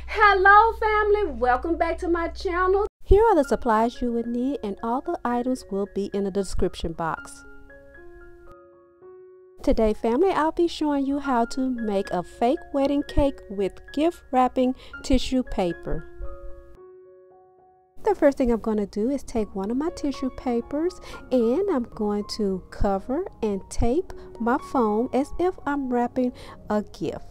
Hello family, welcome back to my channel. Here are the supplies you would need, and all the items will be in the description box. Today family, I'll be showing you how to make a fake wedding cake with gift wrapping tissue paper. The first thing I'm going to do is take one of my tissue papers and I'm going to cover and tape my foam as if I'm wrapping a gift.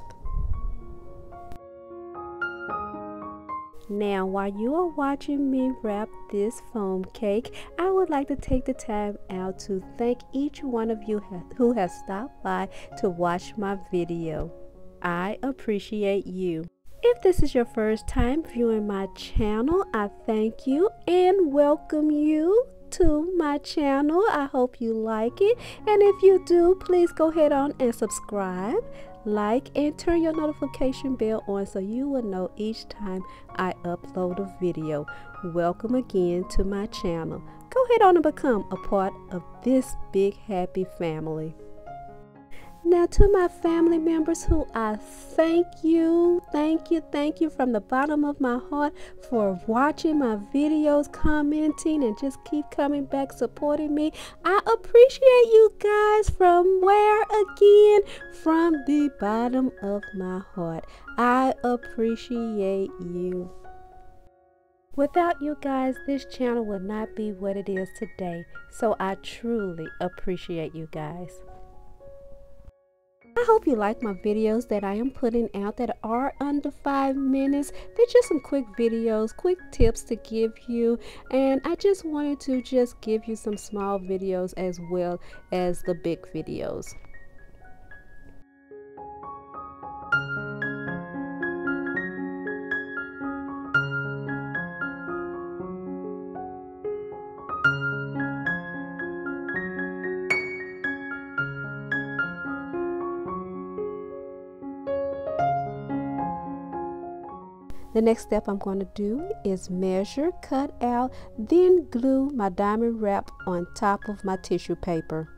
Now, while you are watching me wrap this foam cake, I would like to take the time out to thank each one of you who has stopped by to watch my video. I appreciate you. If this is your first time viewing my channel, I thank you and welcome you to my channel. I hope you like it, and if you do, please go ahead on and subscribe, like, and turn your notification bell on so you will know each time I upload a video. Welcome again to my channel. Go ahead on and become a part of this big happy family. Now, to my family members who I thank you from the bottom of my heart for watching my videos, commenting, and just keep coming back supporting me. I appreciate you guys from the bottom of my heart. I appreciate you. Without you guys, this channel would not be what it is today. So I truly appreciate you guys. I hope you like my videos that I am putting out that are under 5 minutes. They're just some quick videos, quick tips to give you, and I just wanted to just give you some small videos as well as the big videos. The next step I'm going to do is measure, cut out, then glue my diamond wrap on top of my tissue paper.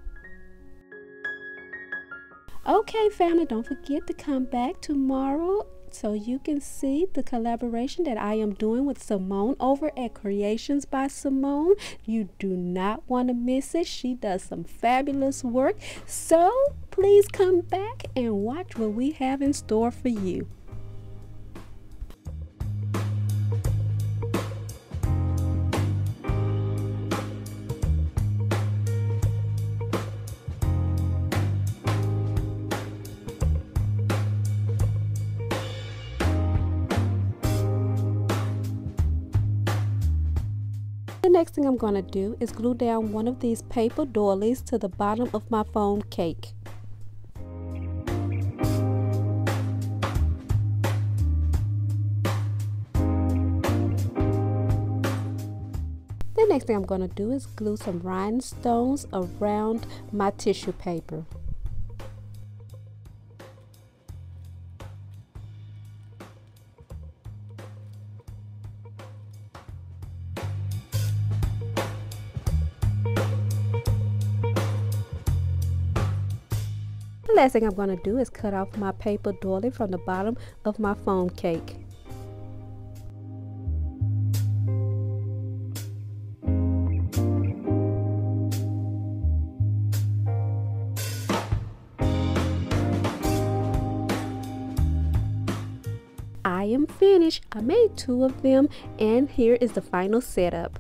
Okay family, don't forget to come back tomorrow so you can see the collaboration that I am doing with Simone over at Creations by Simone. You do not want to miss it. She does some fabulous work. So please come back and watch what we have in store for you. The next thing I'm going to do is glue down one of these paper doilies to the bottom of my foam cake. The next thing I'm going to do is glue some rhinestones around my tissue paper. The last thing I'm going to do is cut off my paper doily from the bottom of my foam cake. I am finished. I made 2 of them, and here is the final setup.